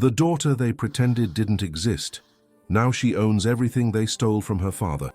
The daughter they pretended didn't exist. Now she owns everything they stole from her father.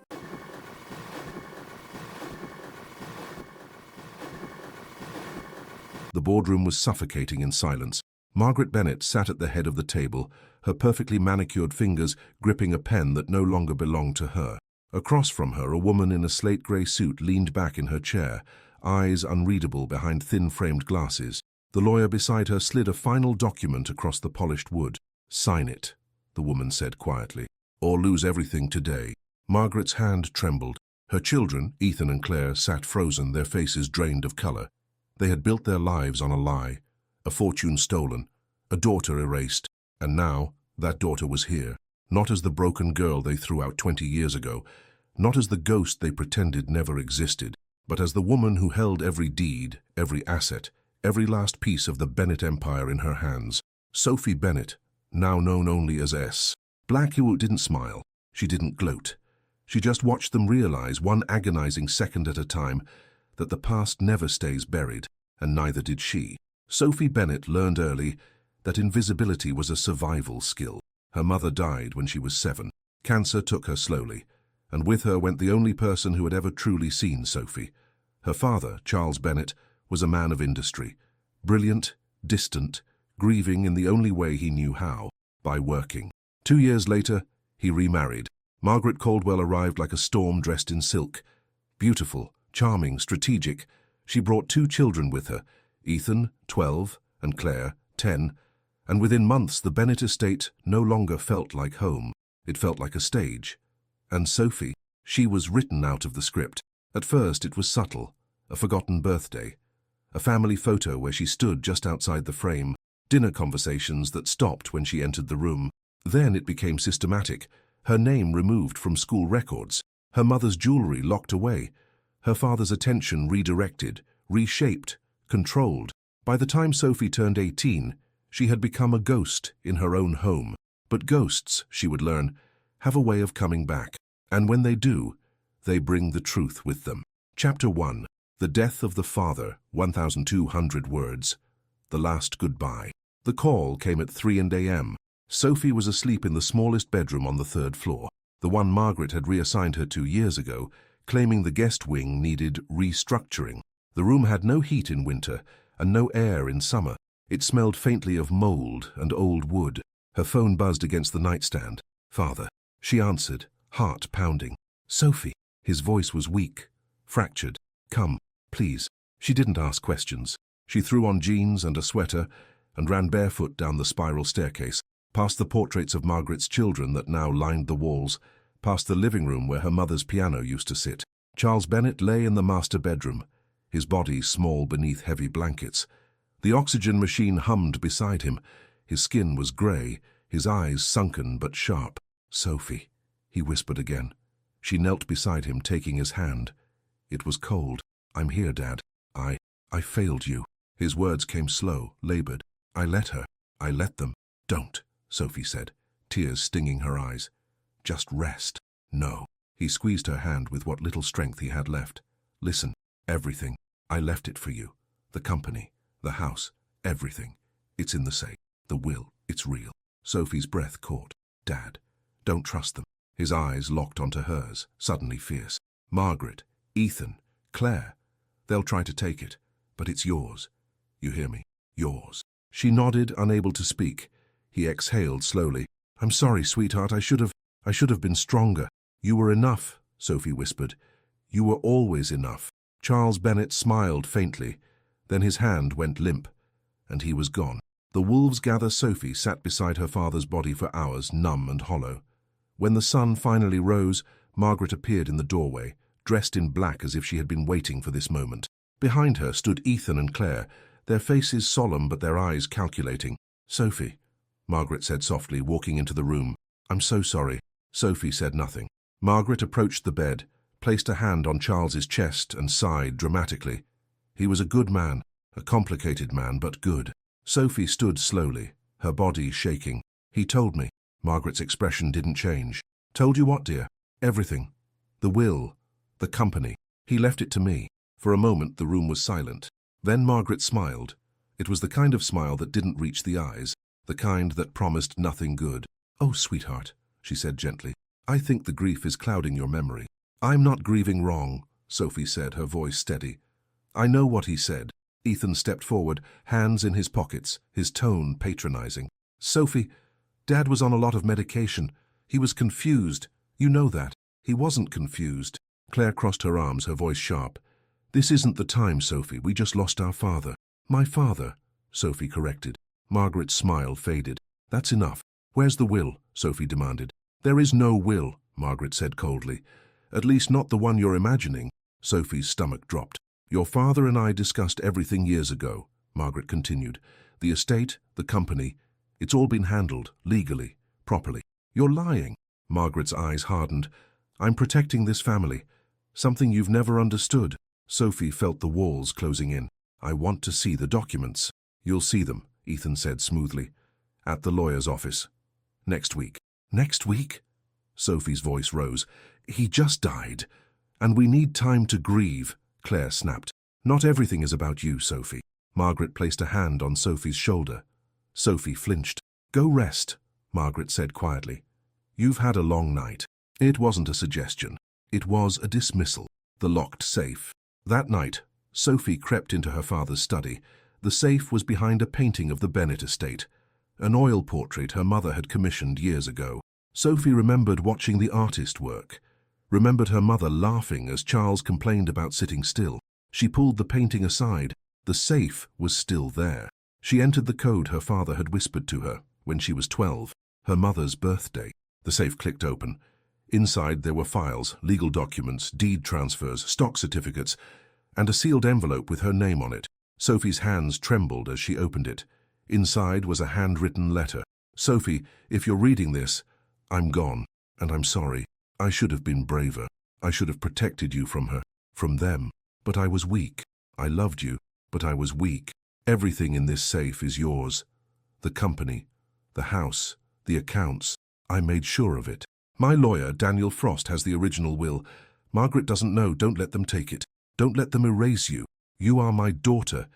The boardroom was suffocating in silence. Margaret Bennet sat at the head of the table, her perfectly manicured fingers gripping a pen that no longer belonged to her. Across from her, a woman in a slate-grey suit leaned back in her chair, eyes unreadable behind thin-framed glasses. The lawyer beside her slid a final document across the polished wood. "Sign it," the woman said quietly, "or lose everything today." Margaret's hand trembled. Her children, Ethan and Claire, sat frozen, their faces drained of color. They had built their lives on a lie, a fortune stolen, a daughter erased, and now that daughter was here, not as the broken girl they threw out 20 years ago, not as the ghost they pretended never existed, but as the woman who held every deed, every asset, every last piece of the Bennet empire in her hands. Sophie Bennet, now known only as S. Blackhew didn't smile. She didn't gloat. She just watched them realize, one agonizing second at a time, that the past never stays buried, and neither did she. Sophie Bennet learned early that invisibility was a survival skill. Her mother died when she was 7. Cancer took her slowly, and with her went the only person who had ever truly seen Sophie. Her father, Charles Bennet, was a man of industry, brilliant, distant, grieving in the only way he knew how, by working. 2 years later, he remarried. Margaret Caldwell arrived like a storm dressed in silk. Beautiful, charming, strategic, she brought 2 children with her, Ethan, 12, and Claire, 10, and within months the Bennet estate no longer felt like home. It felt like a stage. And Sophie, she was written out of the script. At first it was subtle, a forgotten birthday, a family photo where she stood just outside the frame, dinner conversations that stopped when she entered the room. Then it became systematic, her name removed from school records, her mother's jewelry locked away, her father's attention redirected, reshaped, controlled. By the time Sophie turned 18, she had become a ghost in her own home. But ghosts, she would learn, have a way of coming back, and when they do, they bring the truth with them. Chapter 1. The Death of the Father, 1,200 words. The Last Goodbye. The call came at 3 a.m. Sophie was asleep in the smallest bedroom on the 3rd floor, the one Margaret had reassigned her 2 years ago, claiming the guest wing needed restructuring. The room had no heat in winter and no air in summer. It smelled faintly of mold and old wood. Her phone buzzed against the nightstand. "Father." She answered, heart pounding. "Sophie." His voice was weak, fractured. "Come, please." She didn't ask questions. She threw on jeans and a sweater and ran barefoot down the spiral staircase, past the portraits of Margaret's children that now lined the walls, past the living room where her mother's piano used to sit. Charles Bennet lay in the master bedroom, his body small beneath heavy blankets. The oxygen machine hummed beside him. His skin was grey, his eyes sunken but sharp. "Sophie," he whispered again. She knelt beside him, taking his hand. It was cold. "I'm here, Dad. I failed you." His words came slow, labored. I let them." "Don't," Sophie said, tears stinging her eyes. "Just rest." "No." He squeezed her hand with what little strength he had left. "Listen, everything. I left it for you. The company, the house, everything. It's in the safe. The will, it's real." Sophie's breath caught. "Dad, don't trust them." His eyes locked onto hers, suddenly fierce. "Margaret, Ethan, Claire, they'll try to take it, but it's yours. You hear me? Yours." She nodded, unable to speak. He exhaled slowly. "I'm sorry, sweetheart. I should have been stronger." "You were enough," Sophie whispered. "You were always enough." Charles Bennet smiled faintly. Then his hand went limp, and he was gone. The wolves gather Sophie sat beside her father's body for hours, numb and hollow. When the sun finally rose, Margaret appeared in the doorway, dressed in black as if she had been waiting for this moment. Behind her stood Ethan and Claire, their faces solemn but their eyes calculating. "Sophie," Margaret said softly, walking into the room. "I'm so sorry." Sophie said nothing. Margaret approached the bed, placed a hand on Charles's chest and sighed dramatically. He was a good man, a complicated man, but good. Sophie stood slowly, her body shaking. "He told me." Margaret's expression didn't change. "Told you what, dear?" "Everything. The will, the company. He left it to me." For a moment the room was silent. Then Margaret smiled. It was the kind of smile that didn't reach the eyes. the kind that promised nothing good. "Oh, sweetheart," she said gently, "I think the grief is clouding your memory." "I'm not grieving wrong," Sophie said, her voice steady. "I know what he said." Ethan stepped forward, hands in his pockets, his tone patronizing. "Sophie, Dad was on a lot of medication. He was confused. You know that." "He wasn't confused." Claire crossed her arms, her voice sharp. "This isn't the time, Sophie. We just lost our father." "My father," Sophie corrected. Margaret's smile faded. "That's enough. Where's the will?" Sophie demanded. "There is no will," Margaret said coldly. "At least not the one you're imagining." Sophie's stomach dropped. "Your father and I discussed everything years ago," Margaret continued. "The estate, the company, it's all been handled, legally, properly." "You're lying." Margaret's eyes hardened. "I'm protecting this family. Something you've never understood." Sophie felt the walls closing in. "I want to see the documents." "You'll see them," Ethan said smoothly. "At the lawyer's office. Next week." "Next week?" Sophie's voice rose. "He just died. And we need time to grieve," Claire snapped. "Not everything is about you, Sophie." Margaret placed a hand on Sophie's shoulder. Sophie flinched. "Go rest," Margaret said quietly. "You've had a long night." It wasn't a suggestion. It was a dismissal. The locked safe. That night, Sophie crept into her father's study. The safe was behind a painting of the Bennett estate, an oil portrait her mother had commissioned years ago. Sophie remembered watching the artist work, remembered her mother laughing as Charles complained about sitting still. She pulled the painting aside. The safe was still there. She entered the code her father had whispered to her when she was 12, her mother's birthday. The safe clicked open. Inside there were files, legal documents, deed transfers, stock certificates, and a sealed envelope with her name on it. Sophie's hands trembled as she opened it. Inside was a handwritten letter. "Sophie, if you're reading this, I'm gone, and I'm sorry. I should have been braver. I should have protected you from her, from them. But I was weak. I loved you, but I was weak. Everything in this safe is yours. The company, the house, the accounts. I made sure of it. My lawyer, Daniel Frost, has the original will. Margaret doesn't know. Don't let them take it. Don't let them erase you. You are my daughter.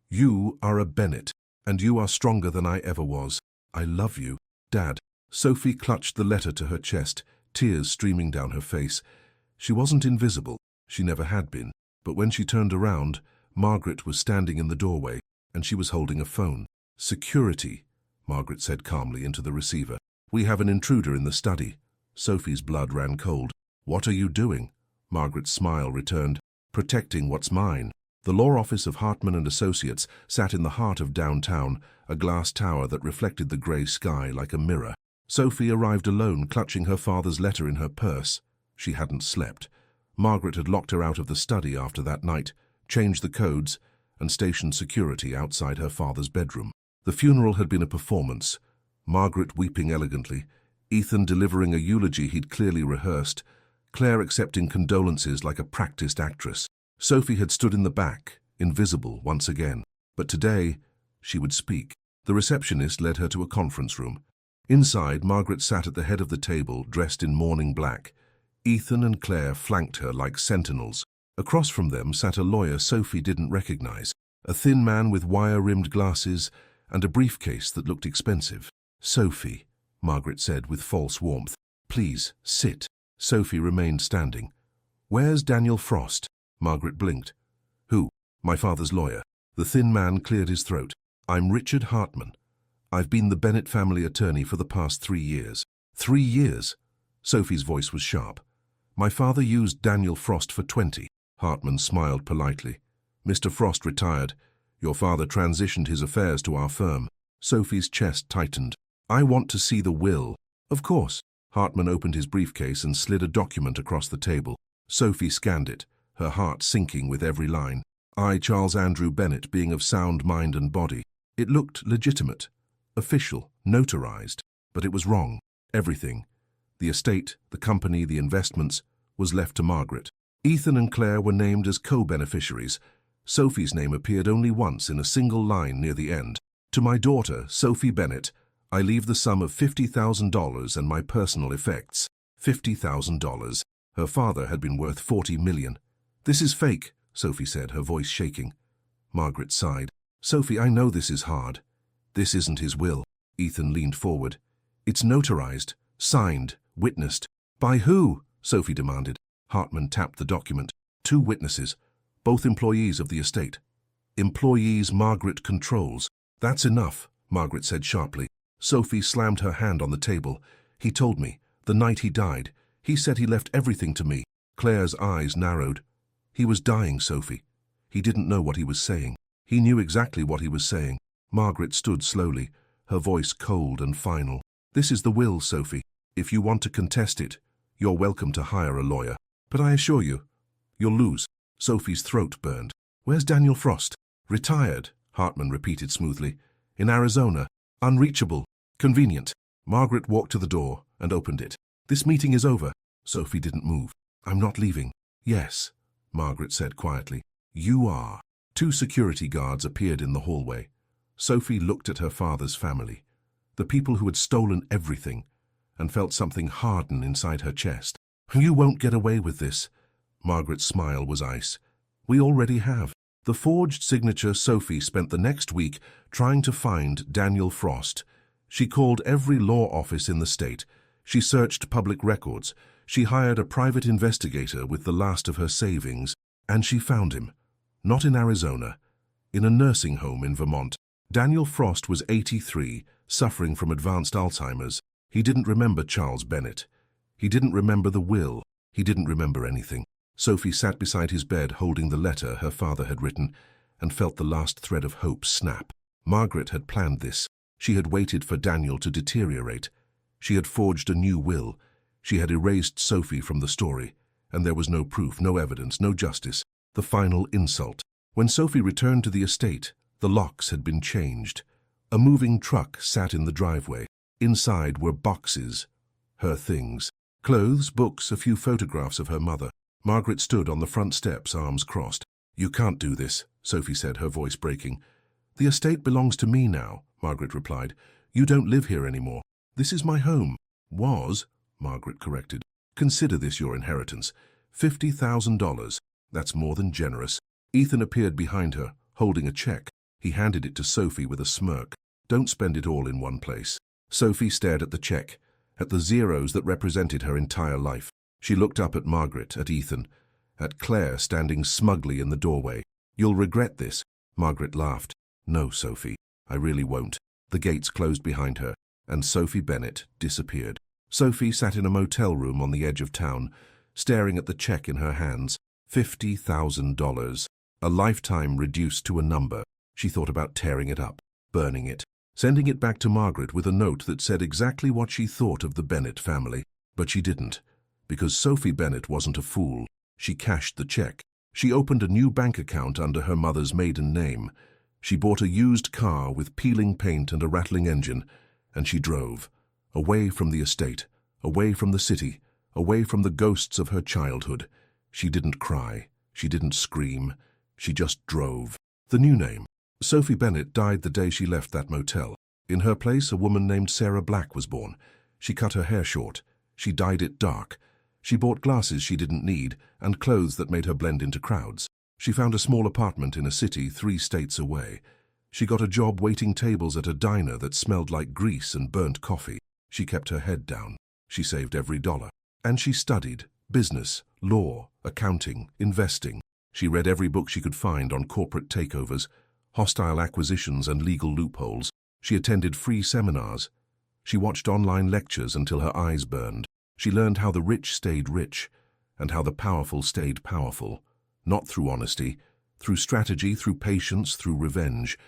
You are a Bennett, and you are stronger than I ever was. I love you, Dad." Sophie clutched the letter to her chest, tears streaming down her face. She wasn't invisible. She never had been. But when she turned around, Margaret was standing in the doorway, and she was holding a phone. "Security," Margaret said calmly into the receiver. "We have an intruder in the study." Sophie's blood ran cold. "What are you doing?" Margaret's smile returned. "Protecting what's mine." The law office of Hartman and Associates sat in the heart of downtown, a glass tower that reflected the grey sky like a mirror. Sophie arrived alone, clutching her father's letter in her purse. She hadn't slept. Margaret had locked her out of the study after that night, changed the codes, and stationed security outside her father's bedroom. The funeral had been a performance. Margaret weeping elegantly, Ethan delivering a eulogy he'd clearly rehearsed, Claire accepting condolences like a practiced actress. Sophie had stood in the back, invisible once again. But today, she would speak. The receptionist led her to a conference room. Inside, Margaret sat at the head of the table, dressed in mourning black. Ethan and Claire flanked her like sentinels. Across from them sat a lawyer Sophie didn't recognize, a thin man with wire-rimmed glasses and a briefcase that looked expensive. "Sophie," Margaret said with false warmth, "please, sit." Sophie remained standing. "Where's Daniel Frost?" Margaret blinked. "Who?" "My father's lawyer." The thin man cleared his throat. "I'm Richard Hartman. I've been the Bennett family attorney for the past 3 years. 3 years? Sophie's voice was sharp. My father used Daniel Frost for 20. Hartman smiled politely. Mr. Frost retired. Your father transitioned his affairs to our firm. Sophie's chest tightened. I want to see the will. Of course. Hartman opened his briefcase and slid a document across the table. Sophie scanned it, her heart sinking with every line. I, Charles Andrew Bennett, being of sound mind and body. It looked legitimate, official, notarized, but it was wrong. Everything, the estate, the company, the investments, was left to Margaret. Ethan and Claire were named as co-beneficiaries. Sophie's name appeared only once in a single line near the end. To my daughter, Sophie Bennett, I leave the sum of $50,000 and my personal effects. $50,000. Her father had been worth $40 million. This is fake, Sophie said, her voice shaking. Margaret sighed. Sophie, I know this is hard. This isn't his will. Ethan leaned forward. It's notarized, signed, witnessed. By who? Sophie demanded. Hartman tapped the document. 2 witnesses, both employees of the estate. Employees Margaret controls. That's enough, Margaret said sharply. Sophie slammed her hand on the table. He told me, the night he died. He said he left everything to me. Claire's eyes narrowed. He was dying, Sophie. He didn't know what he was saying. He knew exactly what he was saying. Margaret stood slowly, her voice cold and final. This is the will, Sophie. If you want to contest it, you're welcome to hire a lawyer. But I assure you, you'll lose. Sophie's throat burned. Where's Daniel Frost? Retired, Hartman repeated smoothly. In Arizona. Unreachable. Convenient. Margaret walked to the door and opened it. This meeting is over. Sophie didn't move. I'm not leaving. Yes, Margaret said quietly. You are. 2 security guards appeared in the hallway. Sophie looked at her father's family, the people who had stolen everything, and felt something harden inside her chest. You won't get away with this. Margaret's smile was ice. We already have. The forged signature. Sophie spent the next week trying to find Daniel Frost. She called every law office in the state. She searched public records. She hired a private investigator with the last of her savings, and she found him. Not in Arizona, in a nursing home in Vermont. Daniel Frost was 83, suffering from advanced Alzheimer's. He didn't remember Charles Bennett. He didn't remember the will. He didn't remember anything. Sophie sat beside his bed holding the letter her father had written and felt the last thread of hope snap. Margaret had planned this. She had waited for Daniel to deteriorate. She had forged a new will. She had erased Sophie from the story, and there was no proof, no evidence, no justice. The final insult. When Sophie returned to the estate, the locks had been changed. A moving truck sat in the driveway. Inside were boxes, her things. Clothes, books, a few photographs of her mother. Margaret stood on the front steps, arms crossed. You can't do this, Sophie said, her voice breaking. The estate belongs to me now, Margaret replied. You don't live here anymore. This is my home. Was, Margaret corrected. Consider this your inheritance. $50,000. That's more than generous. Ethan appeared behind her, holding a check. He handed it to Sophie with a smirk. Don't spend it all in one place. Sophie stared at the check, at the zeros that represented her entire life. She looked up at Margaret, at Ethan, at Claire standing smugly in the doorway. You'll regret this. Margaret laughed. No, Sophie, I really won't. The gates closed behind her, and Sophie Bennett disappeared. Sophie sat in a motel room on the edge of town, staring at the check in her hands. $50,000. A lifetime reduced to a number. She thought about tearing it up, burning it, sending it back to Margaret with a note that said exactly what she thought of the Bennett family. But she didn't, because Sophie Bennett wasn't a fool. She cashed the check. She opened a new bank account under her mother's maiden name. She bought a used car with peeling paint and a rattling engine, and she drove, away from the estate, away from the city, away from the ghosts of her childhood. She didn't cry. She didn't scream. She just drove. The new name. Sophie Bennett died the day she left that motel. In her place, a woman named Sarah Black was born. She cut her hair short. She dyed it dark. She bought glasses she didn't need and clothes that made her blend into crowds. She found a small apartment in a city 3 states away. She got a job waiting tables at a diner that smelled like grease and burnt coffee. She kept her head down. She saved every dollar. And she studied business, law, accounting, investing. She read every book she could find on corporate takeovers, hostile acquisitions and legal loopholes. She attended free seminars. She watched online lectures until her eyes burned. She learned how the rich stayed rich and how the powerful stayed powerful, not through honesty, through strategy, through patience, through revenge.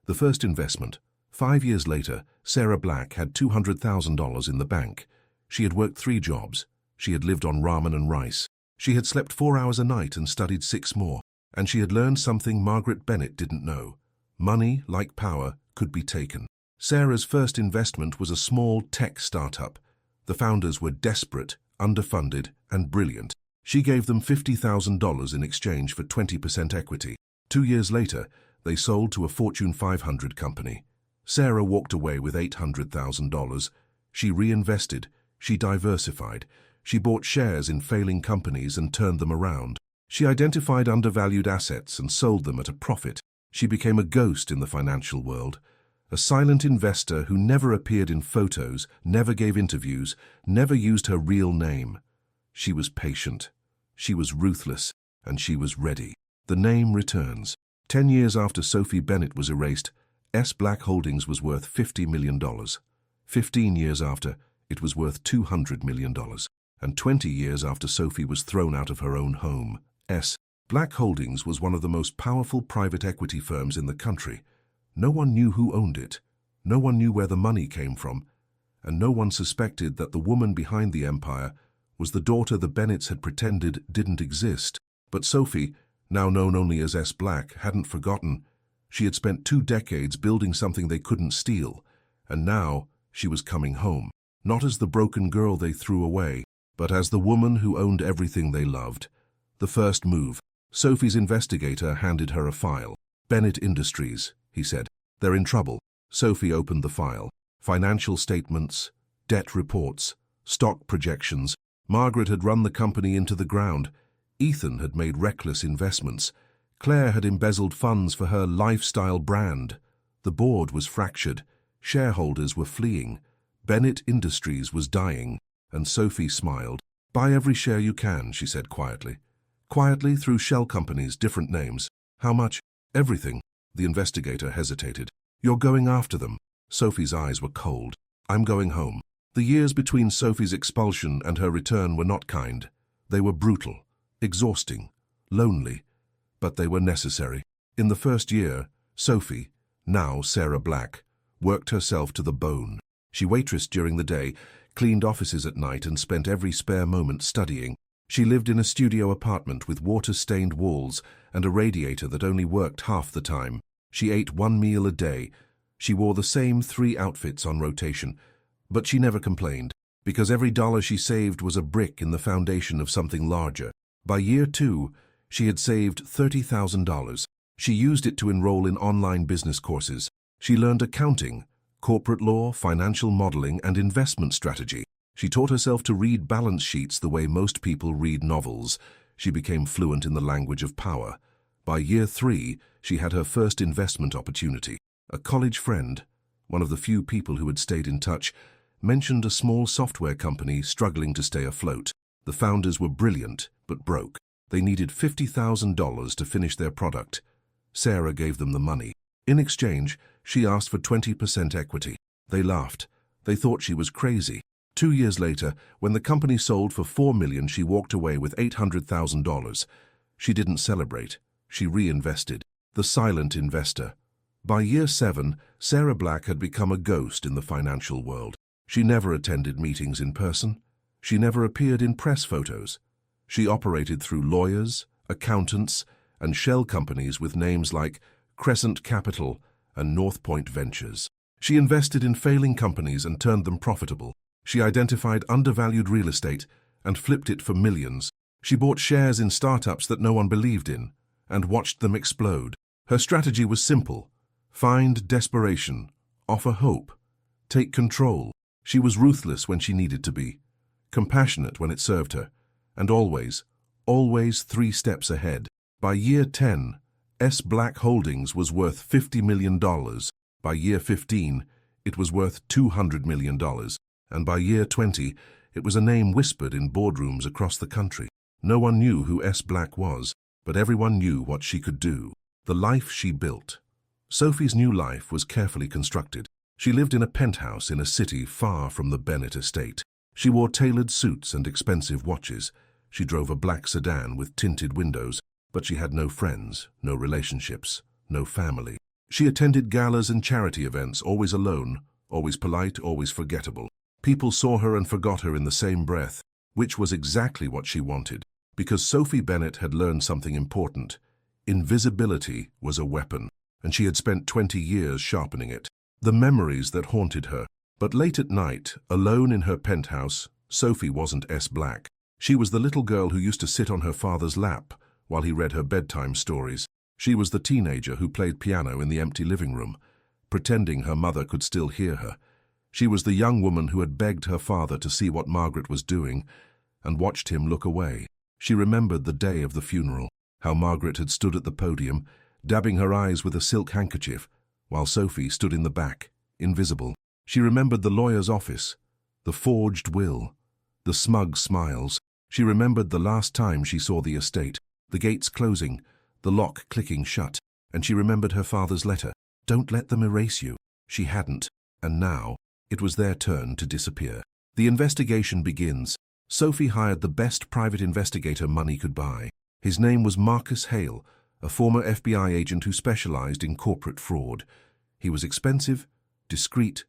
The first investment. 5 years later, Sarah Black had $200,000 in the bank. She had worked 3 jobs. She had lived on ramen and rice. She had slept 4 hours a night and studied 6 more. And she had learned something Margaret Bennett didn't know. Money, like power, could be taken. Sarah's first investment was a small tech startup. The founders were desperate, underfunded, and brilliant. She gave them $50,000 in exchange for 20% equity. 2 years later, they sold to a Fortune 500 company. Sarah walked away with $800,000. She reinvested. She diversified. She bought shares in failing companies and turned them around. She identified undervalued assets and sold them at a profit. She became a ghost in the financial world, a silent investor who never appeared in photos, never gave interviews, never used her real name. She was patient, she was ruthless, and she was ready. The name returns. 10 years after Sophie Bennett was erased, S. Black Holdings was worth $50 million. 15 years after, it was worth $200 million. And 20 years after Sophie was thrown out of her own home, S. Black Holdings was one of the most powerful private equity firms in the country. No one knew who owned it, no one knew where the money came from, and no one suspected that the woman behind the empire was the daughter the Bennetts had pretended didn't exist. But Sophie, now known only as S. Black, hadn't forgotten. She had spent 2 decades building something they couldn't steal, and now she was coming home, not as the broken girl they threw away, but as the woman who owned everything they loved. The first move. Sophie's investigator handed her a file. Bennett Industries, he said. They're in trouble. Sophie opened the file. Financial statements, debt reports, stock projections. Margaret had run the company into the ground. Ethan had made reckless investments. Claire had embezzled funds for her lifestyle brand. The board was fractured. Shareholders were fleeing. Bennett Industries was dying. And Sophie smiled. "Buy every share you can," she said quietly. "Quietly through shell companies, different names. How much?" "Everything." The investigator hesitated. "You're going after them." Sophie's eyes were cold. "I'm going home." The years between Sophie's expulsion and her return were not kind. They were brutal, exhausting, lonely, but they were necessary. In the first year, Sophie, now Sarah Black, worked herself to the bone. She waitressed during the day, cleaned offices at night, and spent every spare moment studying. She lived in a studio apartment with water-stained walls and a radiator that only worked half the time. She ate 1 meal a day. She wore the same 3 outfits on rotation. But she never complained, because every dollar she saved was a brick in the foundation of something larger. By year 2, she had saved $30,000. She used it to enroll in online business courses. She learned accounting, corporate law, financial modeling, and investment strategy. She taught herself to read balance sheets the way most people read novels. She became fluent in the language of power. By year 3, she had her first investment opportunity. A college friend, one of the few people who had stayed in touch, mentioned a small software company struggling to stay afloat. The founders were brilliant, but broke. They needed $50,000 to finish their product. Sarah gave them the money. In exchange, she asked for 20% equity. They laughed. They thought she was crazy. 2 years later, when the company sold for $4 million, she walked away with $800,000. She didn't celebrate. She reinvested. The silent investor. By year 7, Sarah Black had become a ghost in the financial world. She never attended meetings in person. She never appeared in press photos. She operated through lawyers, accountants, and shell companies with names like Crescent Capital and North Point Ventures. She invested in failing companies and turned them profitable. She identified undervalued real estate and flipped it for millions. She bought shares in startups that no one believed in and watched them explode. Her strategy was simple: find desperation, offer hope, take control. She was ruthless when she needed to be, compassionate when it served her, and always 3 steps ahead. By year 10, S. Black Holdings was worth $50 million. By year 15, it was worth $200 million. And by year 20, it was a name whispered in boardrooms across the country. No one knew who S. Black was, but everyone knew what she could do. The life she built. Sophie's new life was carefully constructed. She lived in a penthouse in a city far from the Bennett estate. She wore tailored suits and expensive watches. She drove a black sedan with tinted windows, but she had no friends, no relationships, no family. She attended galas and charity events, always alone, always polite, always forgettable. People saw her and forgot her in the same breath, which was exactly what she wanted, because Sophie Bennett had learned something important. Invisibility was a weapon, and she had spent 20 years sharpening it. The memories that haunted her. But late at night, alone in her penthouse, Sophie wasn't S. Black. She was the little girl who used to sit on her father's lap while he read her bedtime stories. She was the teenager who played piano in the empty living room, pretending her mother could still hear her. She was the young woman who had begged her father to see what Margaret was doing and watched him look away. She remembered the day of the funeral, how Margaret had stood at the podium, dabbing her eyes with a silk handkerchief, while Sophie stood in the back, invisible. She remembered the lawyer's office, the forged will, the smug smiles. She remembered the last time she saw the estate, the gates closing, the lock clicking shut, and she remembered her father's letter. Don't let them erase you. She hadn't, and now it was their turn to disappear. The investigation begins. Sophie hired the best private investigator money could buy. His name was Marcus Hale, a former FBI agent who specialized in corporate fraud. He was expensive, discreet,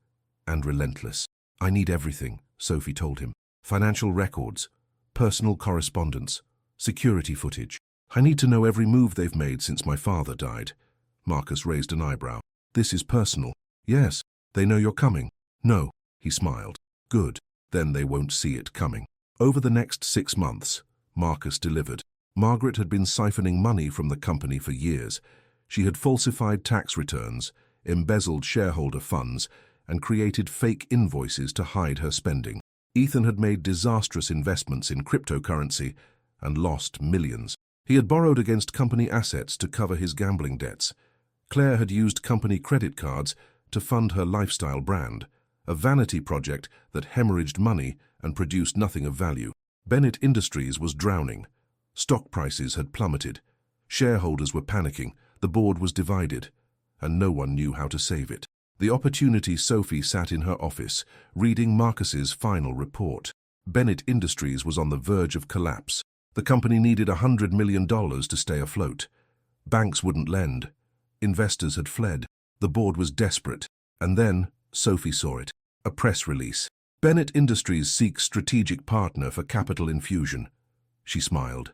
and relentless. I need everything, Sophie told him. Financial records, personal correspondence, security footage. I need to know every move they've made since my father died. Marcus raised an eyebrow. This is personal. Yes, they know you're coming. No, he smiled. Good, then they won't see it coming. Over the next 6 months, Marcus delivered. Margaret had been siphoning money from the company for years. She had falsified tax returns, embezzled shareholder funds, and created fake invoices to hide her spending. Ethan had made disastrous investments in cryptocurrency and lost millions. He had borrowed against company assets to cover his gambling debts. Claire had used company credit cards to fund her lifestyle brand, a vanity project that hemorrhaged money and produced nothing of value. Bennett Industries was drowning. Stock prices had plummeted. Shareholders were panicking. The board was divided, and no one knew how to save it. The opportunity Sophie sat in her office, reading Marcus's final report. Bennett Industries was on the verge of collapse. The company needed $100 million to stay afloat. Banks wouldn't lend. Investors had fled. The board was desperate. And then Sophie saw it. A press release. Bennett Industries seeks strategic partner for capital infusion. She smiled.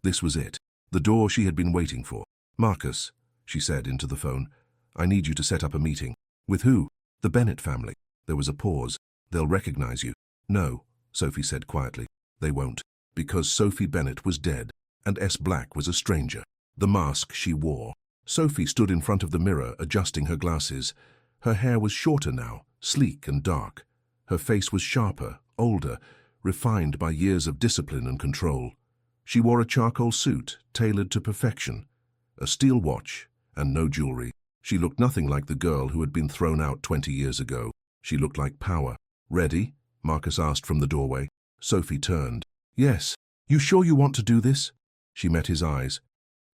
This was it. The door she had been waiting for. Marcus, she said into the phone, I need you to set up a meeting. With who? The Bennett family. There was a pause. They'll recognize you. No, Sophie said quietly. They won't. Because Sophie Bennett was dead, and S. Black was a stranger. The mask she wore. Sophie stood in front of the mirror, adjusting her glasses. Her hair was shorter now, sleek and dark. Her face was sharper, older, refined by years of discipline and control. She wore a charcoal suit, tailored to perfection, a steel watch, and no jewelry. She looked nothing like the girl who had been thrown out 20 years ago. She looked like power. Ready? Marcus asked from the doorway. Sophie turned. Yes. You sure you want to do this? She met his eyes.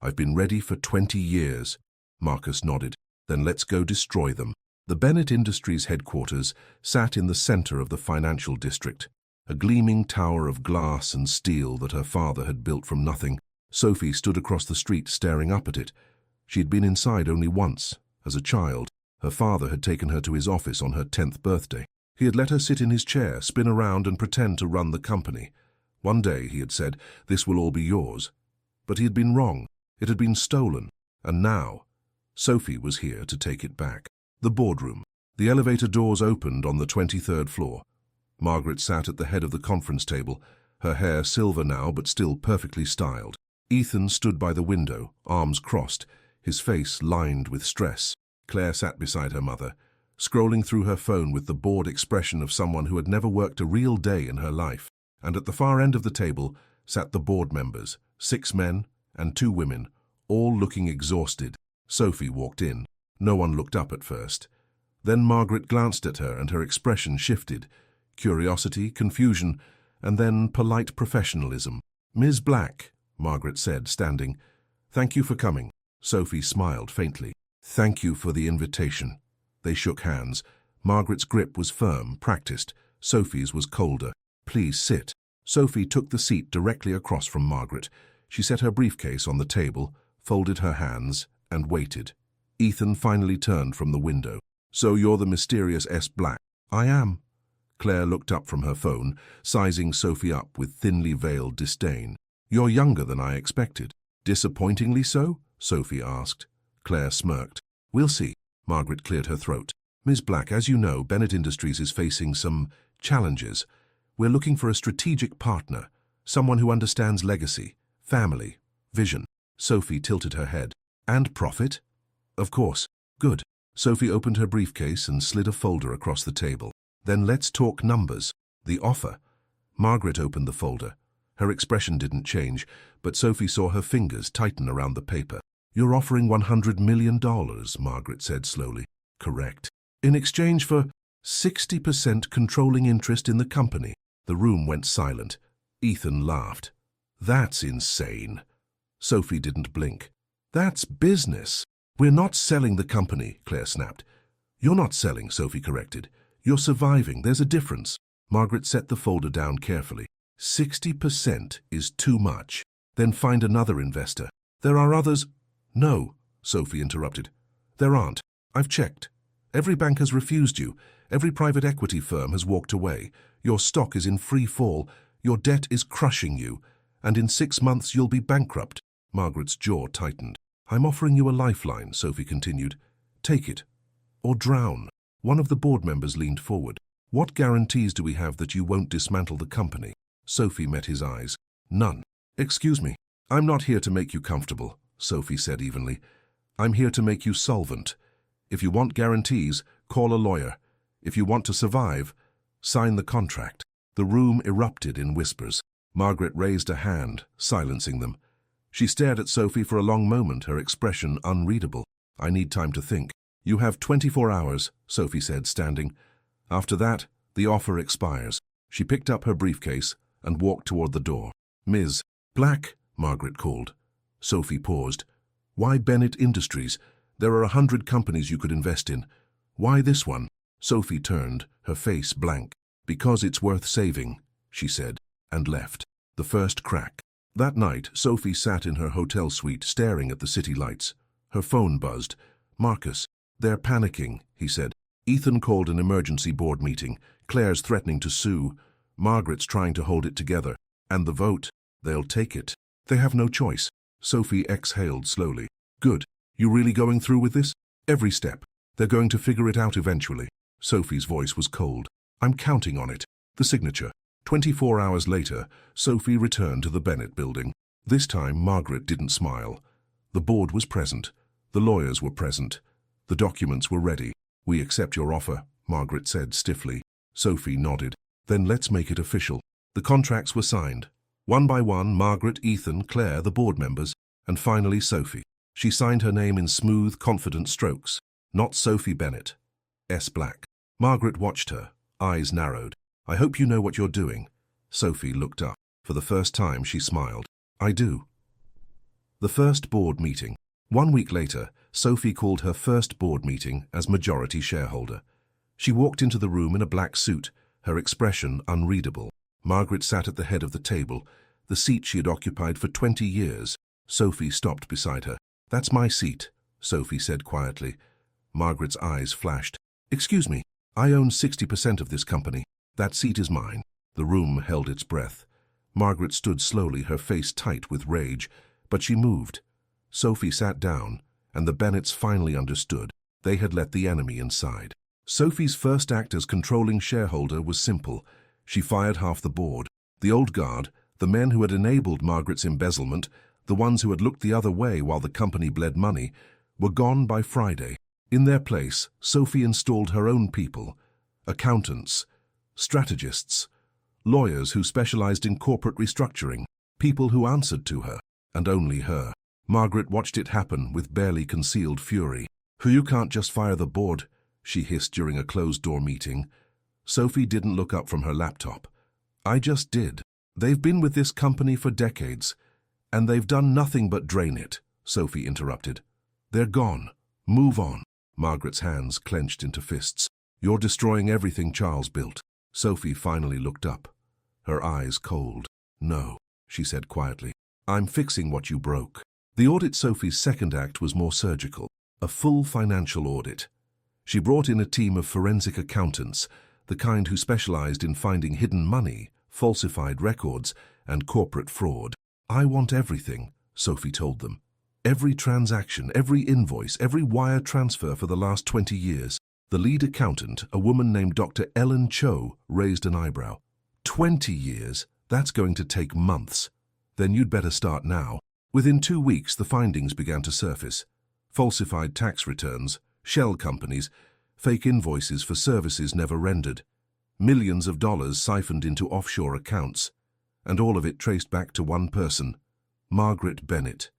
I've been ready for 20 years. Marcus nodded. Then let's go destroy them. The Bennett Industries headquarters sat in the center of the financial district, a gleaming tower of glass and steel that her father had built from nothing. Sophie stood across the street staring up at it. She had been inside only once, as a child. Her father had taken her to his office on her 10th birthday. He had let her sit in his chair, spin around and pretend to run the company. One day, he had said, this will all be yours. But he had been wrong. It had been stolen. And now, Sophie was here to take it back. The boardroom. The elevator doors opened on the 23rd floor. Margaret sat at the head of the conference table, her hair silver now but still perfectly styled. Ethan stood by the window, arms crossed, his face lined with stress. Claire sat beside her mother, scrolling through her phone with the bored expression of someone who had never worked a real day in her life. And at the far end of the table sat the board members, 6 men and 2 women, all looking exhausted. Sophie walked in. No one looked up at first. Then Margaret glanced at her and her expression shifted. Curiosity, confusion, and then polite professionalism. Ms. Black, Margaret said, standing. Thank you for coming. Sophie smiled faintly. Thank you for the invitation. They shook hands. Margaret's grip was firm, practiced. Sophie's was colder. Please sit. Sophie took the seat directly across from Margaret. She set her briefcase on the table, folded her hands, and waited. Ethan finally turned from the window. So you're the mysterious S. Black? I am. Claire looked up from her phone, sizing Sophie up with thinly veiled disdain. You're younger than I expected. Disappointingly so? Sophie asked. Claire smirked. We'll see. Margaret cleared her throat. Ms. Black, as you know, Bennett Industries is facing some challenges. We're looking for a strategic partner, someone who understands legacy, family, vision. Sophie tilted her head. And profit? Of course. Good. Sophie opened her briefcase and slid a folder across the table. Then let's talk numbers. The offer. Margaret opened the folder. Her expression didn't change, but Sophie saw her fingers tighten around the paper. You're offering $100 million, Margaret said slowly. Correct. In exchange for 60% controlling interest in the company. The room went silent. Ethan laughed. That's insane. Sophie didn't blink. That's business. We're not selling the company, Claire snapped. You're not selling, Sophie corrected. You're surviving. There's a difference. Margaret set the folder down carefully. 60% is too much. Then find another investor. There are others. No, Sophie interrupted. There aren't. I've checked. Every bank has refused you. Every private equity firm has walked away. Your stock is in free fall. Your debt is crushing you. And in 6 months you'll be bankrupt. Margaret's jaw tightened. I'm offering you a lifeline, Sophie continued. Take it. Or drown. One of the board members leaned forward. What guarantees do we have that you won't dismantle the company? Sophie met his eyes. None. Excuse me. I'm not here to make you comfortable, Sophie said evenly. I'm here to make you solvent. If you want guarantees, call a lawyer. If you want to survive, sign the contract. The room erupted in whispers. Margaret raised a hand, silencing them. She stared at Sophie for a long moment, her expression unreadable. I need time to think. You have 24 hours, Sophie said, standing. After that, the offer expires. She picked up her briefcase and walked toward the door. Ms. Black, Margaret called. Sophie paused. Why Bennett Industries? There are 100 companies you could invest in. Why this one? Sophie turned, her face blank. Because it's worth saving, she said, and left. The first crack. That night, Sophie sat in her hotel suite staring at the city lights. Her phone buzzed. Marcus, they're panicking, he said. Ethan called an emergency board meeting. Claire's threatening to sue. Margaret's trying to hold it together. And the vote, they'll take it. They have no choice. Sophie exhaled slowly. Good. You really going through with this? Every step. They're going to figure it out eventually. Sophie's voice was cold. I'm counting on it. The signature. 24 hours later, Sophie returned to the Bennett building. This time, Margaret didn't smile. The board was present. The lawyers were present. The documents were ready. We accept your offer, Margaret said stiffly. Sophie nodded. Then let's make it official. The contracts were signed. One by one, Margaret, Ethan, Claire, the board members, and finally Sophie. She signed her name in smooth, confident strokes. Not Sophie Bennett. S. Black. Margaret watched her, eyes narrowed. I hope you know what you're doing. Sophie looked up. For the first time, she smiled. I do. The first board meeting. 1 week later, Sophie called her first board meeting as majority shareholder. She walked into the room in a black suit, her expression unreadable. Margaret sat at the head of the table, the seat she had occupied for 20 years. Sophie stopped beside her. That's my seat, Sophie said quietly. Margaret's eyes flashed. Excuse me, I own 60% of this company. That seat is mine. The room held its breath. Margaret stood slowly, her face tight with rage, but she moved. Sophie sat down, and the Bennetts finally understood. They had let the enemy inside. Sophie's first act as controlling shareholder was simple. She fired half the board. The old guard, the men who had enabled Margaret's embezzlement, the ones who had looked the other way while the company bled money, were gone by Friday. In their place, Sophie installed her own people, accountants, strategists, lawyers who specialized in corporate restructuring, people who answered to her, and only her. Margaret watched it happen with barely concealed fury. You can't just fire the board, she hissed during a closed-door meeting. Sophie didn't look up from her laptop. I just did. They've been with this company for decades, and they've done nothing but drain it, Sophie interrupted. They're gone. Move on. Margaret's hands clenched into fists. You're destroying everything Charles built. Sophie finally looked up, her eyes cold. No, she said quietly. I'm fixing what you broke. The audit. Sophie's second act was more surgical, a full financial audit. She brought in a team of forensic accountants, the kind who specialized in finding hidden money, falsified records, and corporate fraud. I want everything, Sophie told them. Every transaction, every invoice, every wire transfer for the last 20 years. The lead accountant, a woman named Dr. Ellen Cho, raised an eyebrow. 20 years? That's going to take months. Then you'd better start now. Within 2 weeks, the findings began to surface. Falsified tax returns, shell companies, fake invoices for services never rendered. Millions of dollars siphoned into offshore accounts. And all of it traced back to one person, Margaret Bennett.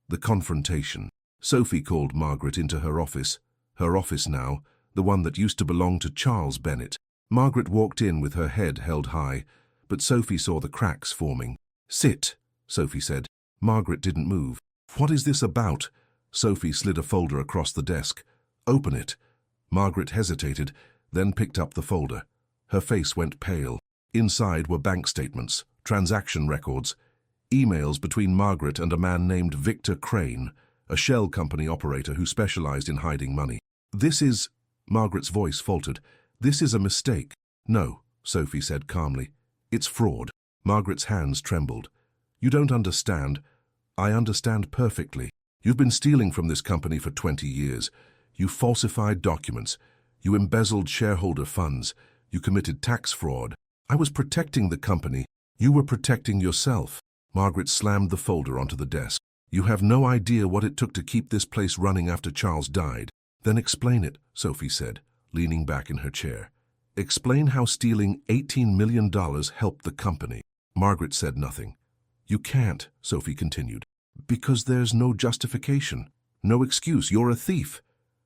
The confrontation. Sophie called Margaret into her office now, the one that used to belong to Charles Bennett. Margaret walked in with her head held high, but Sophie saw the cracks forming. "Sit," Sophie said. Margaret didn't move. "What is this about?" Sophie slid a folder across the desk. "Open it." Margaret hesitated, then picked up the folder. Her face went pale. Inside were bank statements, transaction records, emails between Margaret and a man named Victor Crane, a shell company operator who specialized in hiding money. "This is—" Margaret's voice faltered. "This is a mistake." "No," Sophie said calmly. "It's fraud." Margaret's hands trembled. "You don't understand." "I understand perfectly. You've been stealing from this company for 20 years. You falsified documents. You embezzled shareholder funds. You committed tax fraud. I was protecting the company. You were protecting yourself." Margaret slammed the folder onto the desk. "You have no idea what it took to keep this place running after Charles died." "Then explain it," Sophie said, leaning back in her chair. "Explain how stealing $18 million helped the company." Margaret said nothing. "You can't," Sophie continued, "because there's no justification, no excuse. You're a thief."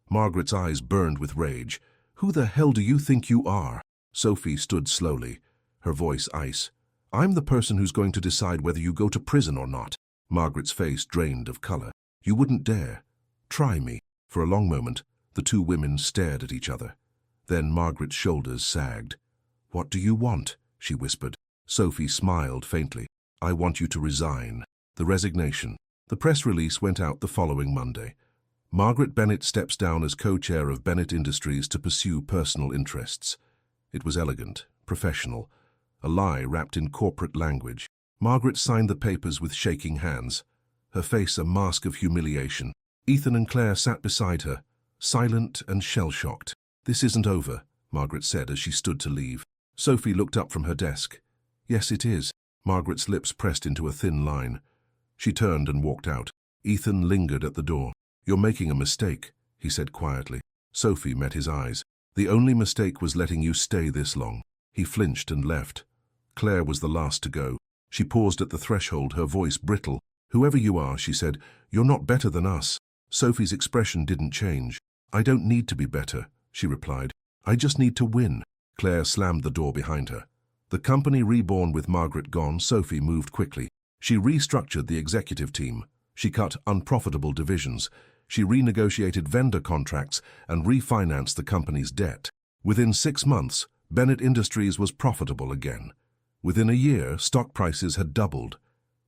Margaret's eyes burned with rage. "Who the hell do you think you are?" Sophie stood slowly, her voice ice. "I'm the person who's going to decide whether you go to prison or not." Margaret's face drained of color. "You wouldn't dare. Try me." For a long moment, the two women stared at each other. Then Margaret's shoulders sagged. "What do you want?" she whispered. Sophie smiled faintly. "I want you to resign." The resignation. The press release went out the following Monday. Margaret Bennett steps down as co-chair of Bennett Industries to pursue personal interests. It was elegant, professional, a lie wrapped in corporate language. Margaret signed the papers with shaking hands, her face a mask of humiliation. Ethan and Claire sat beside her, silent and shell-shocked. "This isn't over," Margaret said as she stood to leave. Sophie looked up from her desk. "Yes, it is." Margaret's lips pressed into a thin line. She turned and walked out. Ethan lingered at the door. "You're making a mistake," he said quietly. Sophie met his eyes. "The only mistake was letting you stay this long." He flinched and left. Claire was the last to go. She paused at the threshold, her voice brittle. "Whoever you are," she said, "you're not better than us." Sophie's expression didn't change. "I don't need to be better," she replied. "I just need to win." Claire slammed the door behind her. The company reborn with Margaret gone, Sophie moved quickly. She restructured the executive team. She cut unprofitable divisions. She renegotiated vendor contracts and refinanced the company's debt. Within 6 months, Bennett Industries was profitable again. Within a year, stock prices had doubled.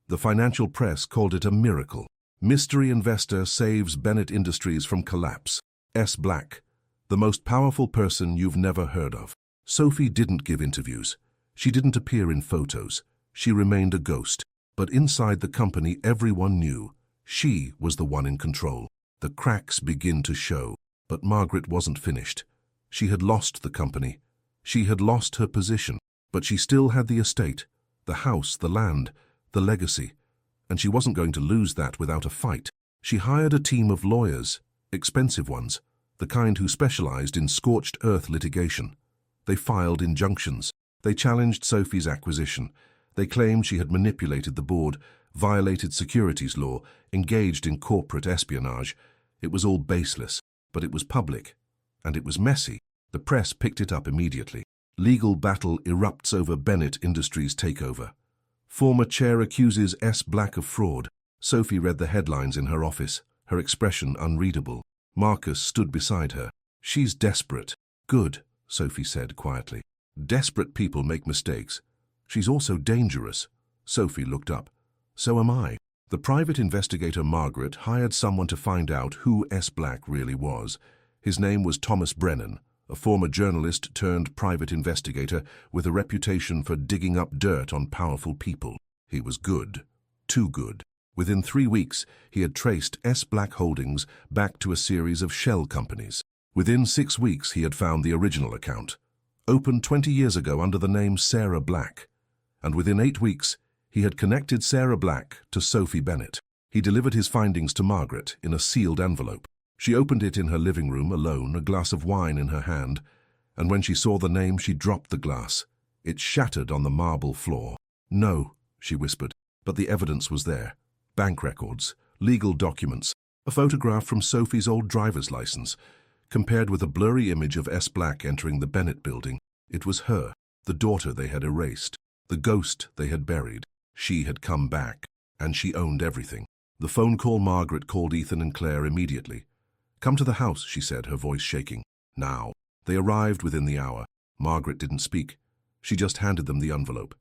The financial press called it a miracle. Mystery investor saves Bennett Industries from collapse. S. Black, the most powerful person you've never heard of. Sophie didn't give interviews. She didn't appear in photos. She remained a ghost. But inside the company, everyone knew she was the one in control. The cracks begin to show. But Margaret wasn't finished. She had lost the company. She had lost her position. But she still had the estate, the house, the land, the legacy. And she wasn't going to lose that without a fight. She hired a team of lawyers, expensive ones, the kind who specialized in scorched earth litigation. They filed injunctions. They challenged Sophie's acquisition. They claimed she had manipulated the board, violated securities law, engaged in corporate espionage. It was all baseless, but it was public, and it was messy. The press picked it up immediately. Legal battle erupts over Bennett Industries takeover. Former chair accuses S. Black of fraud. Sophie read the headlines in her office, her expression unreadable. Marcus stood beside her. "She's desperate." "Good," Sophie said quietly. "Desperate people make mistakes. She's also dangerous." Sophie looked up. "So am I." The private investigator Margaret hired someone to find out who S. Black really was. His name was Thomas Brennan, a former journalist turned private investigator with a reputation for digging up dirt on powerful people. He was good. Too good. Within 3 weeks, he had traced S. Black Holdings back to a series of shell companies. Within 6 weeks, he had found the original account, opened 20 years ago under the name Sarah Black. And within 8 weeks, he had connected Sarah Black to Sophie Bennett. He delivered his findings to Margaret in a sealed envelope. She opened it in her living room alone, a glass of wine in her hand, and when she saw the name, she dropped the glass. It shattered on the marble floor. "No," she whispered, but the evidence was there. Bank records, legal documents, a photograph from Sophie's old driver's license, Compared with a blurry image of S. Black entering the Bennett building, it was her, the daughter they had erased, the ghost they had buried. She had come back, and she owned everything. The phone call. Margaret called Ethan and Claire immediately. "Come to the house," she said, her voice shaking. "Now." They arrived within the hour. Margaret didn't speak. She just handed them the envelope.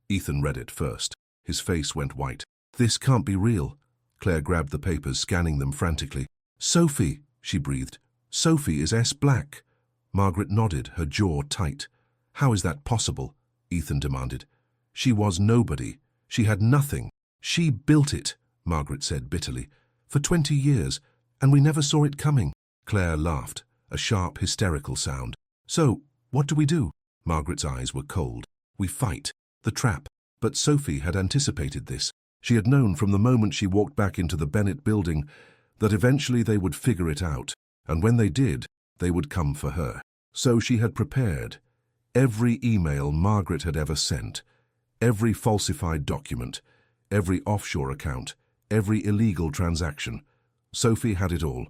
Ethan read it first. His face went white. "This can't be real." Claire grabbed the papers, scanning them frantically. "Sophie," she breathed. "Sophie is S. Black." Margaret nodded, her jaw tight. "How is that possible?" Ethan demanded. "She was nobody. She had nothing. She built it," Margaret said bitterly. "For 20 years, and we never saw it coming." Claire laughed, a sharp, hysterical sound. "So, what do we do?" Margaret's eyes were cold. "We fight. The trap." But Sophie had anticipated this. She had known from the moment she walked back into the Bennett building that eventually they would figure it out, and when they did, they would come for her. So she had prepared. Every email Margaret had ever sent, every falsified document, every offshore account, every illegal transaction. Sophie had it all,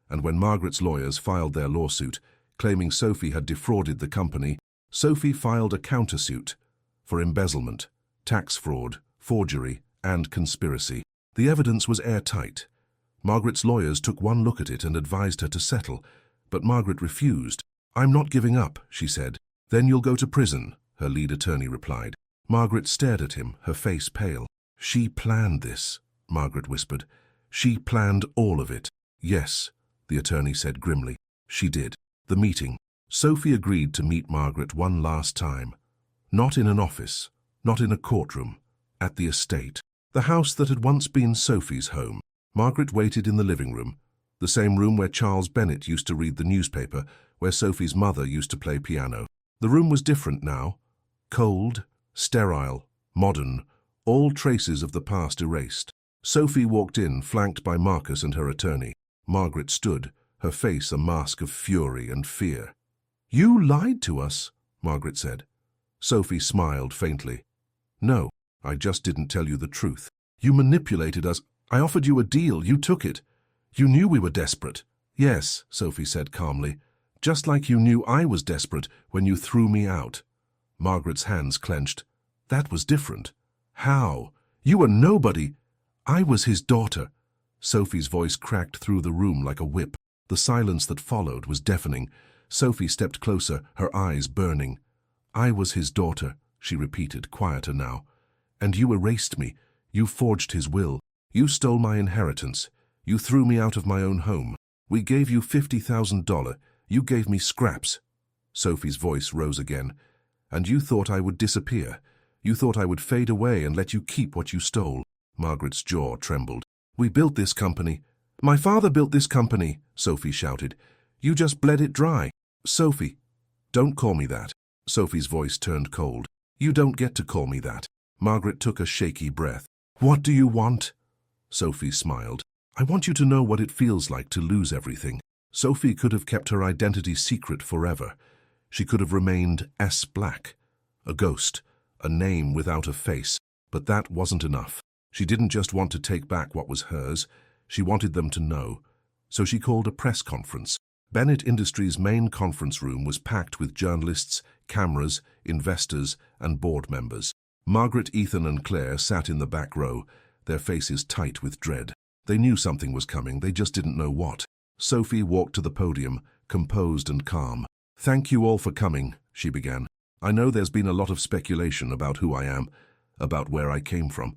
and when Margaret's lawyers filed their lawsuit, claiming Sophie had defrauded the company, Sophie filed a countersuit for embezzlement, tax fraud, forgery, and conspiracy. The evidence was airtight. Margaret's lawyers took one look at it and advised her to settle, but Margaret refused. "I'm not giving up," she said. "Then you'll go to prison," her lead attorney replied. Margaret stared at him, her face pale. "She planned this," Margaret whispered. "She planned all of it." "Yes," the attorney said grimly. "She did." The meeting. Sophie agreed to meet Margaret one last time. Not in an office, not in a courtroom, at the estate. The house that had once been Sophie's home. Margaret waited in the living room, the same room where Charles Bennett used to read the newspaper, where Sophie's mother used to play piano. The room was different now. Cold, sterile, modern, all traces of the past erased. Sophie walked in, flanked by Marcus and her attorney. Margaret stood, her face a mask of fury and fear. "You lied to us," Margaret said. Sophie smiled faintly. "No, I just didn't tell you the truth. You manipulated us. I offered you a deal. You took it. You knew we were desperate." "Yes," Sophie said calmly, "just like you knew I was desperate when you threw me out." Margaret's hands clenched. "That was different." "How? You were nobody." "I was his daughter." Sophie's voice cracked through the room like a whip. The silence that followed was deafening. Sophie stepped closer, her eyes burning. "I was his daughter," she repeated, quieter now. "And you erased me. You forged his will. You stole my inheritance. You threw me out of my own home. We gave you $50,000. You gave me scraps." Sophie's voice rose again. "And you thought I would disappear. You thought I would fade away and let you keep what you stole." Margaret's jaw trembled. "We built this company. My father built this company," Sophie shouted. "You just bled it dry." "Sophie, don't call me that." Sophie's voice turned cold. "You don't get to call me that." Margaret took a shaky breath. "What do you want?" Sophie smiled. "I want you to know what it feels like to lose everything." Sophie could have kept her identity secret forever. She could have remained S. Black, a ghost, a name without a face. But that wasn't enough. She didn't just want to take back what was hers. She wanted them to know. So she called a press conference. Bennett Industries' main conference room was packed with journalists, cameras, investors, and board members. Margaret, Ethan, and Claire sat in the back row, their faces tight with dread. They knew something was coming, they just didn't know what. Sophie walked to the podium, composed and calm. "Thank you all for coming," she began. "I know there's been a lot of speculation about who I am, about where I came from,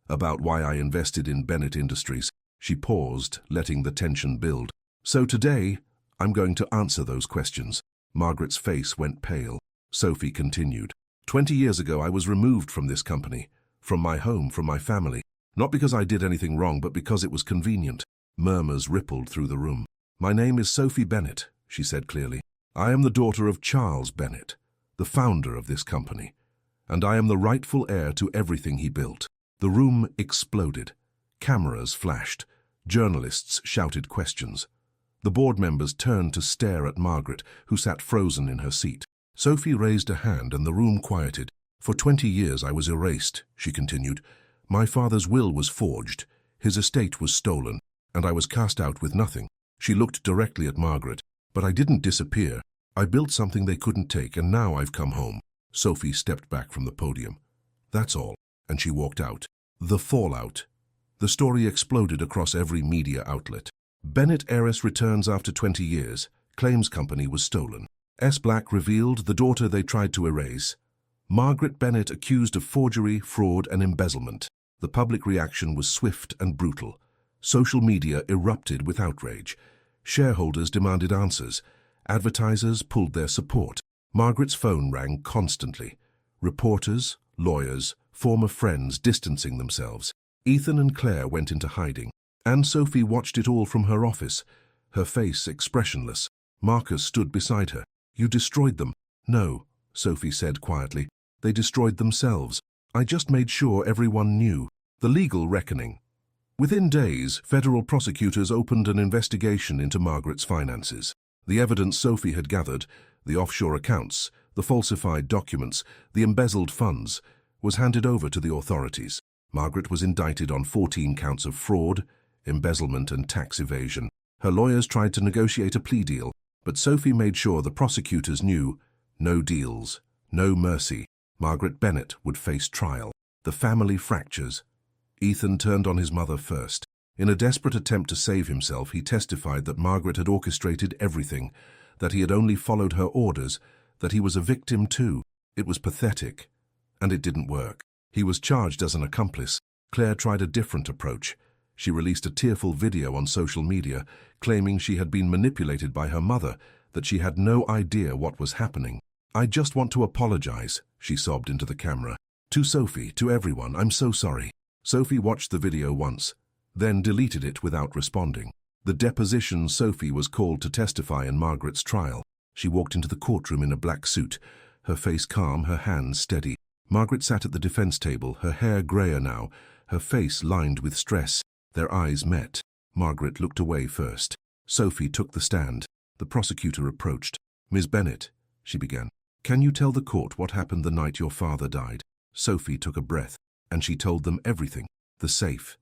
about why I invested in Bennett Industries." She paused, letting the tension build. "So today, I'm going to answer those questions." Margaret's face went pale. Sophie continued. 20 years ago, I was removed from this company, from my home, from my family. Not because I did anything wrong, but because it was convenient. Murmurs rippled through the room. "My name is Sophie Bennett," she said clearly. "I am the daughter of Charles Bennett, the founder of this company, and I am the rightful heir to everything he built." The room exploded. Cameras flashed. Journalists shouted questions. The board members turned to stare at Margaret, who sat frozen in her seat. Sophie raised a hand and the room quieted. "For 20 years I was erased," she continued. "My father's will was forged, his estate was stolen, and I was cast out with nothing." She looked directly at Margaret. But I didn't disappear. I built something they couldn't take, and now I've come home. Sophie stepped back from the podium. That's all. And she walked out. The fallout. The story exploded across every media outlet. Bennett heiress returns after 20 years. Claims company was stolen. S. Black revealed the daughter they tried to erase. Margaret Bennett accused of forgery, fraud, and embezzlement. The public reaction was swift and brutal. Social media erupted with outrage. Shareholders demanded answers. Advertisers pulled their support. Margaret's phone rang constantly. Reporters, lawyers, former friends distancing themselves. Ethan and Claire went into hiding. And Sophie watched it all from her office, her face expressionless. Marcus stood beside her. You destroyed them. No, Sophie said quietly. They destroyed themselves. I just made sure everyone knew. The legal reckoning. Within days, federal prosecutors opened an investigation into Margaret's finances. The evidence Sophie had gathered, the offshore accounts, the falsified documents, the embezzled funds, was handed over to the authorities. Margaret was indicted on 14 counts of fraud, embezzlement, and tax evasion. Her lawyers tried to negotiate a plea deal, but Sophie made sure the prosecutors knew no deals, no mercy. Margaret Bennett would face trial. The family fractures. Ethan turned on his mother first. In a desperate attempt to save himself, he testified that Margaret had orchestrated everything, that he had only followed her orders, that he was a victim too. It was pathetic, and it didn't work. He was charged as an accomplice. Claire tried a different approach. She released a tearful video on social media, claiming she had been manipulated by her mother, that she had no idea what was happening. I just want to apologize, she sobbed into the camera. To Sophie, to everyone, I'm so sorry. Sophie watched the video once, then deleted it without responding. The deposition Sophie was called to testify in Margaret's trial. She walked into the courtroom in a black suit, her face calm, her hands steady. Margaret sat at the defense table, her hair grayer now, her face lined with stress. Their eyes met. Margaret looked away first. Sophie took the stand. The prosecutor approached. Ms. Bennett, she began, can you tell the court what happened the night your father died? Sophie took a breath, and she told them everything. The safe,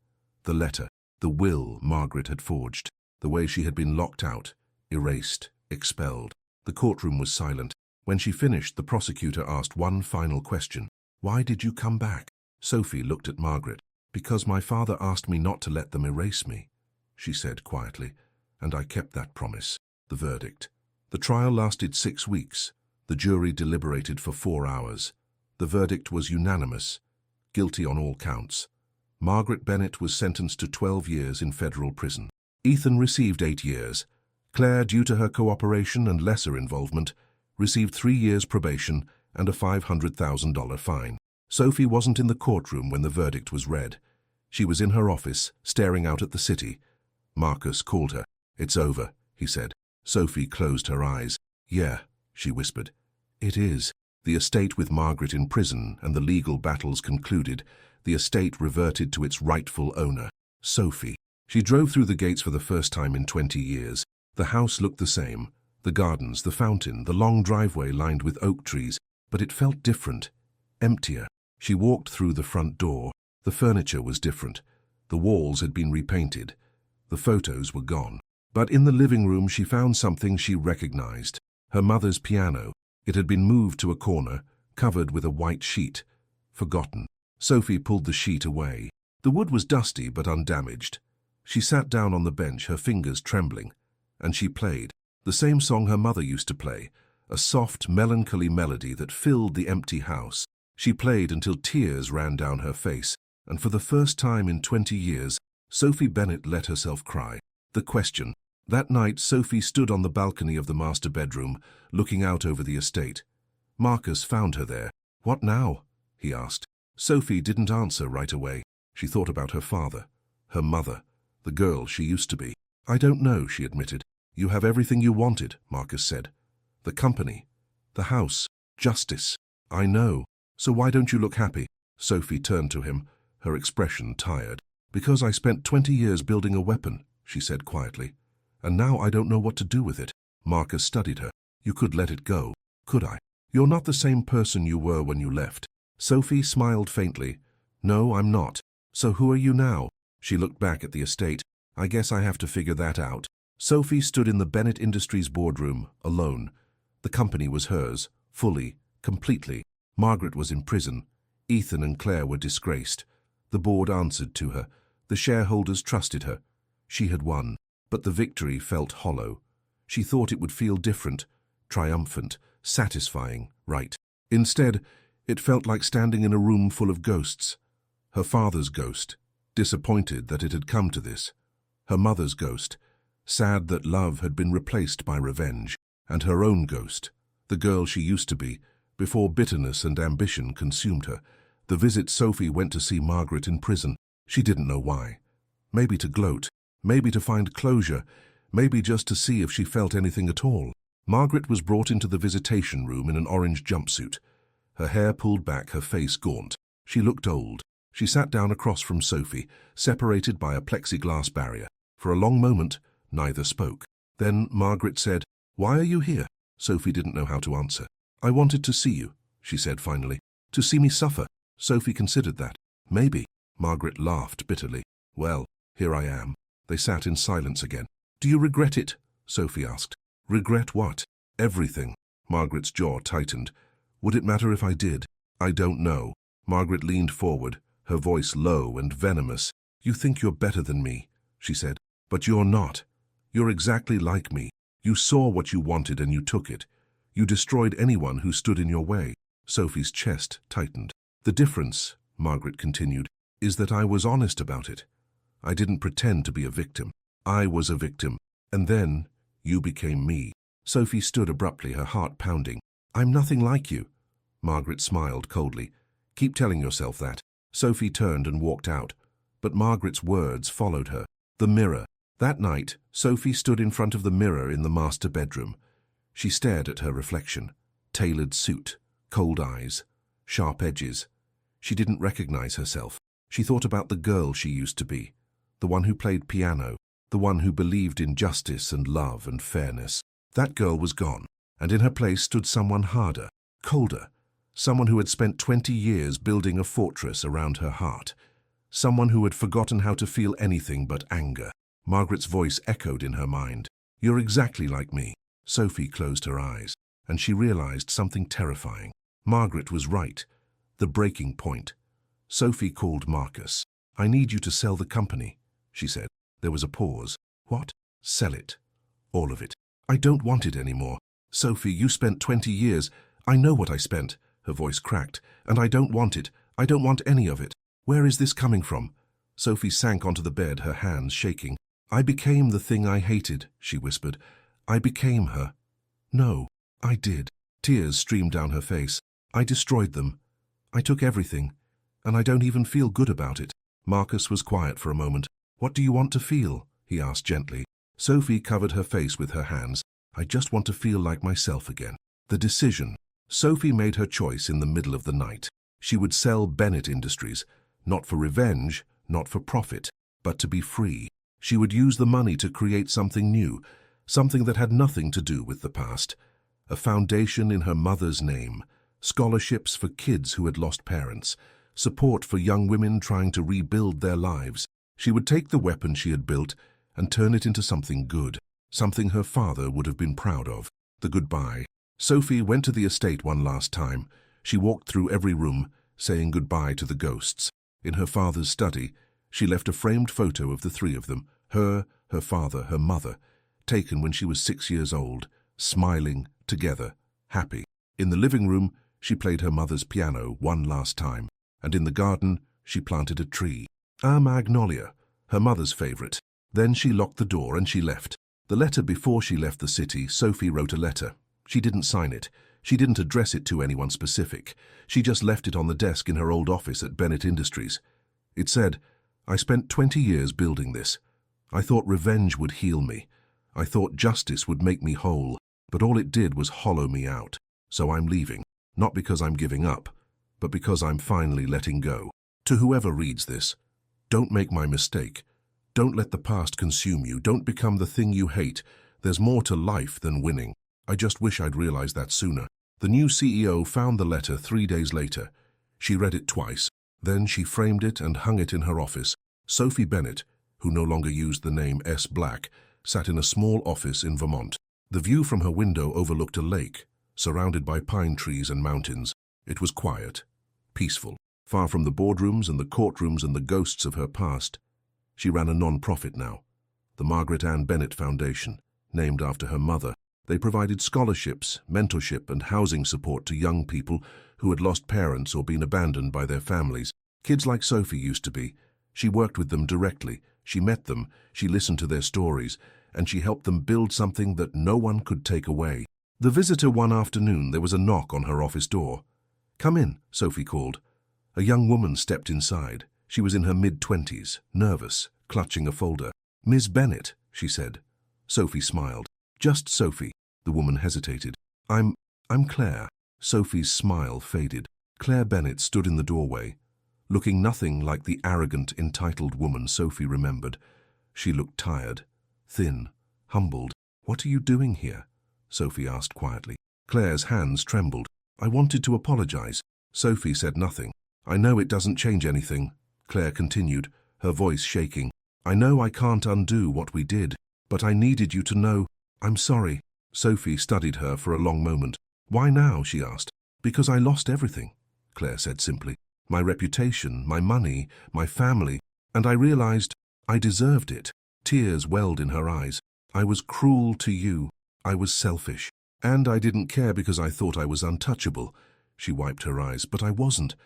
the letter, the will Margaret had forged, the way she had been locked out, erased, expelled. The courtroom was silent. When she finished, the prosecutor asked one final question. Why did you come back? Sophie looked at Margaret. Because my father asked me not to let them erase me, she said quietly, and I kept that promise. The verdict. The trial lasted 6 weeks. The jury deliberated for 4 hours. The verdict was unanimous, guilty on all counts. Margaret Bennett was sentenced to 12 years in federal prison. Ethan received 8 years. Claire, due to her cooperation and lesser involvement, received 3 years probation and a $500,000 fine. Sophie wasn't in the courtroom when the verdict was read. She was in her office, staring out at the city. Marcus called her. It's over, he said. Sophie closed her eyes. Yeah, she whispered. It is. The estate with Margaret in prison and the legal battles concluded. The estate reverted to its rightful owner, Sophie. She drove through the gates for the first time in 20 years. The house looked the same. The gardens, the fountain, the long driveway lined with oak trees. But it felt different, emptier. She walked through the front door. The furniture was different. The walls had been repainted. The photos were gone. But in the living room she found something she recognized. Her mother's piano. It had been moved to a corner, covered with a white sheet. Forgotten. Sophie pulled the sheet away. The wood was dusty but undamaged. She sat down on the bench, her fingers trembling, and she played the same song her mother used to play, a soft, melancholy melody that filled the empty house. She played until tears ran down her face, and for the first time in 20 years, Sophie Bennett let herself cry. The question. That night, Sophie stood on the balcony of the master bedroom, looking out over the estate. Marcus found her there. What now? He asked. Sophie didn't answer right away. She thought about her father, her mother, the girl she used to be. I don't know, she admitted. You have everything you wanted, Marcus said. The company, the house, justice. I know. So why don't you look happy? Sophie turned to him, her expression tired. Because I spent 20 years building a weapon, she said quietly. And now I don't know what to do with it. Marcus studied her. You could let it go, could I? You're not the same person you were when you left. Sophie smiled faintly. No, I'm not. So who are you now? She looked back at the estate. I guess I have to figure that out. Sophie stood in the Bennett Industries boardroom, alone. The company was hers, fully, completely. Margaret was in prison. Ethan and Claire were disgraced. The board answered to her. The shareholders trusted her. She had won, but the victory felt hollow. She thought it would feel different, triumphant, satisfying, right. Instead, it felt like standing in a room full of ghosts. Her father's ghost, disappointed that it had come to this. Her mother's ghost, sad that love had been replaced by revenge. And her own ghost, the girl she used to be, before bitterness and ambition consumed her. The visit Sophie went to see Margaret in prison. She didn't know why. Maybe to gloat, maybe to find closure, maybe just to see if she felt anything at all. Margaret was brought into the visitation room in an orange jumpsuit. Her hair pulled back, her face gaunt. She looked old. She sat down across from Sophie, separated by a plexiglass barrier. For a long moment, neither spoke. Then Margaret said, "Why are you here?" Sophie didn't know how to answer. "I wanted to see you," she said finally. "To see me suffer." Sophie considered that. "Maybe." Margaret laughed bitterly. "Well, here I am." They sat in silence again. "Do you regret it?" Sophie asked. "Regret what?" "Everything." Margaret's jaw tightened. "Would it matter if I did?" "I don't know." Margaret leaned forward, her voice low and venomous. "You think you're better than me," she said. "But you're not. You're exactly like me. You saw what you wanted and you took it. You destroyed anyone who stood in your way." Sophie's chest tightened. "The difference," Margaret continued, "is that I was honest about it. I didn't pretend to be a victim. I was a victim. And then you became me." Sophie stood abruptly, her heart pounding. "I'm nothing like you." Margaret smiled coldly. "Keep telling yourself that." Sophie turned and walked out, but Margaret's words followed her. The mirror. That night, Sophie stood in front of the mirror in the master bedroom. She stared at her reflection. Tailored suit, cold eyes, sharp edges. She didn't recognize herself. She thought about the girl she used to be, the one who played piano, the one who believed in justice and love and fairness. That girl was gone, and in her place stood someone harder, colder, someone who had spent 20 years building a fortress around her heart, someone who had forgotten how to feel anything but anger. Margaret's voice echoed in her mind. "You're exactly like me." Sophie closed her eyes, and she realized something terrifying. Margaret was right. The breaking point. Sophie called Marcus. "I need you to sell the company," she said. There was a pause. "What?" "Sell it. All of it." "I don't want it anymore." "Sophie, you spent 20 years. I know what I spent." Her voice cracked. "And I don't want it. I don't want any of it. Where is this coming from?" Sophie sank onto the bed, her hands shaking. "I became the thing I hated," she whispered. "I became her." "No, I did." Tears streamed down her face. "I destroyed them. I took everything, and I don't even feel good about it." Marcus was quiet for a moment. "What do you want to feel?" he asked gently. Sophie covered her face with her hands. "I just want to feel like myself again." The decision. Sophie made her choice in the middle of the night. She would sell Bennett Industries, not for revenge, not for profit, but to be free. She would use the money to create something new, something that had nothing to do with the past. A foundation in her mother's name, scholarships for kids who had lost parents, support for young women trying to rebuild their lives. She would take the weapon she had built and turn it into something good, something her father would have been proud of. The goodbye. Sophie went to the estate one last time. She walked through every room, saying goodbye to the ghosts. In her father's study, she left a framed photo of the three of them, her father, her mother, taken when she was 6 years old, smiling, together, happy. In the living room, she played her mother's piano one last time, and in the garden, she planted a tree. A magnolia, her mother's favorite. Then she locked the door and she left. The letter before she left the city, Sophie wrote a letter. She didn't sign it. She didn't address it to anyone specific. She just left it on the desk in her old office at Bennett Industries. It said, "I spent 20 years building this. I thought revenge would heal me. I thought justice would make me whole, but all it did was hollow me out. So I'm leaving, not because I'm giving up, but because I'm finally letting go." To whoever reads this, don't make my mistake. Don't let the past consume you. Don't become the thing you hate. There's more to life than winning. I just wish I'd realized that sooner. The new CEO found the letter 3 days later. She read it twice. Then she framed it and hung it in her office. Sophie Bennett, who no longer used the name S. Black, sat in a small office in Vermont. The view from her window overlooked a lake, surrounded by pine trees and mountains. It was quiet, peaceful, far from the boardrooms and the courtrooms and the ghosts of her past. She ran a non-profit now, the Margaret Ann Bennett Foundation, named after her mother. They provided scholarships, mentorship, and housing support to young people who had lost parents or been abandoned by their families. Kids like Sophie used to be. She worked with them directly. She met them, she listened to their stories, and she helped them build something that no one could take away. The visitor one afternoon, there was a knock on her office door. "Come in," Sophie called. A young woman stepped inside. She was in her mid-20s, nervous, clutching a folder. "Miss Bennett," she said. Sophie smiled. "Just Sophie." The woman hesitated. I'm Claire." Sophie's smile faded. Claire Bennett stood in the doorway, looking nothing like the arrogant, entitled woman Sophie remembered. She looked tired, thin, humbled. "What are you doing here?" Sophie asked quietly. Claire's hands trembled. "I wanted to apologize." Sophie said nothing. "I know it doesn't change anything," Claire continued, her voice shaking. "I know I can't undo what we did, but I needed you to know. I'm sorry." Sophie studied her for a long moment. "Why now?" she asked. "Because I lost everything," Claire said simply. "My reputation, my money, my family, and I realized I deserved it." Tears welled in her eyes. "I was cruel to you. I was selfish. And I didn't care because I thought I was untouchable." She wiped her eyes. "But I wasn't.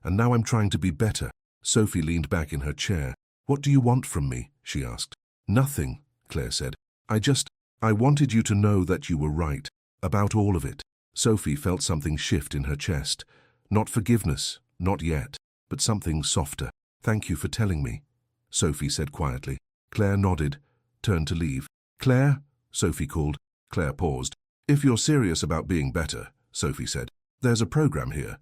And now I'm trying to be better." Sophie leaned back in her chair. "What do you want from me?" she asked. "Nothing," Claire said. I wanted you to know that you were right, about all of it." Sophie felt something shift in her chest. Not forgiveness, not yet, but something softer. "Thank you for telling me," Sophie said quietly. Claire nodded, turned to leave. "Claire," Sophie called. Claire paused. "If you're serious about being better," Sophie said, "there's a program here.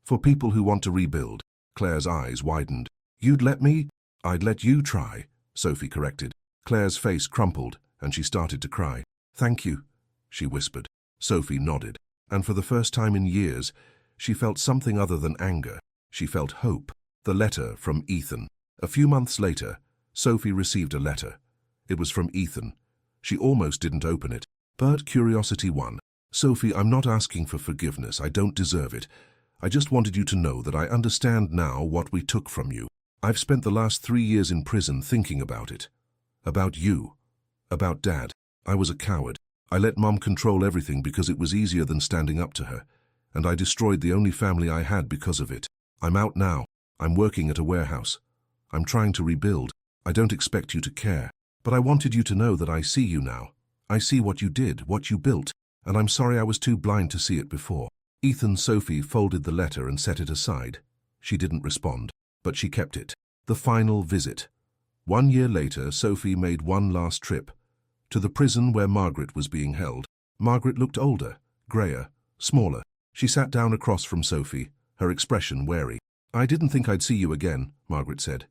For people who want to rebuild." Claire's eyes widened. "You'd let me?" "I'd let you try," Sophie corrected. Claire's face crumpled, and she started to cry. "Thank you," she whispered. Sophie nodded, and for the first time in years, she felt something other than anger. She felt hope. The letter from Ethan. A few months later, Sophie received a letter. It was from Ethan. She almost didn't open it, but curiosity won. "Sophie, I'm not asking for forgiveness. I don't deserve it. I just wanted you to know that I understand now what we took from you. I've spent the last 3 years in prison thinking about it. About you. About Dad. I was a coward. I let Mom control everything because it was easier than standing up to her. And I destroyed the only family I had because of it. I'm out now. I'm working at a warehouse. I'm trying to rebuild. I don't expect you to care. But I wanted you to know that I see you now. I see what you did, what you built. And I'm sorry I was too blind to see it before." Sophie folded the letter and set it aside. She didn't respond, but she kept it. The final visit. 1 year later, Sophie made one last trip. To the prison where Margaret was being held. Margaret looked older, greyer, smaller. She sat down across from Sophie, her expression wary. "I didn't think I'd see you again," Margaret said.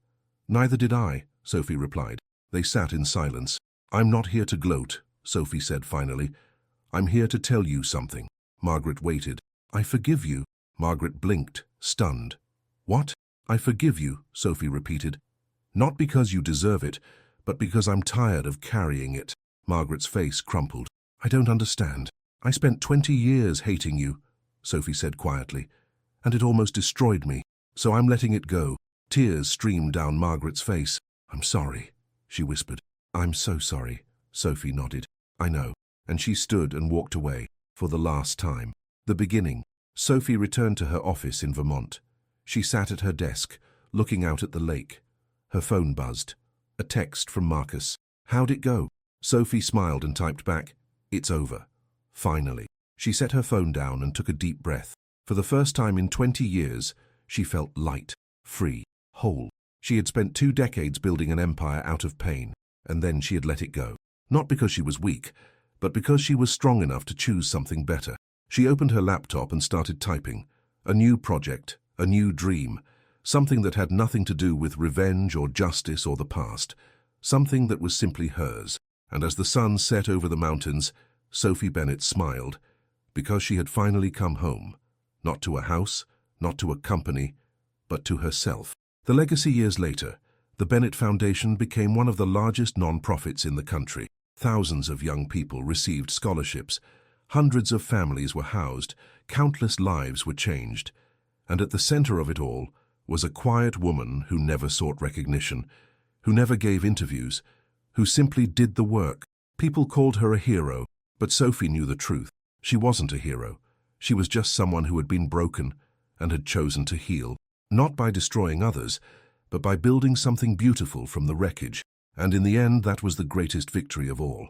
"Neither did I," Sophie replied. They sat in silence. "I'm not here to gloat," Sophie said finally. "I'm here to tell you something." Margaret waited. "I forgive you." Margaret blinked, stunned. "What?" "I forgive you," Sophie repeated. "Not because you deserve it, but because I'm tired of carrying it." Margaret's face crumpled. "I don't understand. I spent 20 years hating you," Sophie said quietly, "and it almost destroyed me. So I'm letting it go." Tears streamed down Margaret's face. "I'm sorry," she whispered. "I'm so sorry," Sophie nodded. "I know." And she stood and walked away, for the last time. The beginning. Sophie returned to her office in Vermont. She sat at her desk, looking out at the lake. Her phone buzzed. A text from Marcus. "How'd it go?" Sophie smiled and typed back, "It's over." Finally. She set her phone down and took a deep breath. For the first time in 20 years, she felt light, free, whole. She had spent 2 decades building an empire out of pain, and then she had let it go. Not because she was weak, but because she was strong enough to choose something better. She opened her laptop and started typing. A new project, a new dream, something that had nothing to do with revenge or justice or the past, something that was simply hers. And as the sun set over the mountains, Sophie Bennett smiled, because she had finally come home, not to a house, not to a company, but to herself. The legacy years later, the Bennett Foundation became one of the largest non-profits in the country. Thousands of young people received scholarships. Hundreds of families were housed. Countless lives were changed. And at the center of it all was a quiet woman who never sought recognition, who never gave interviews, who simply did the work. People called her a hero, but Sophie knew the truth. She wasn't a hero. She was just someone who had been broken and had chosen to heal, not by destroying others, but by building something beautiful from the wreckage. And in the end, that was the greatest victory of all.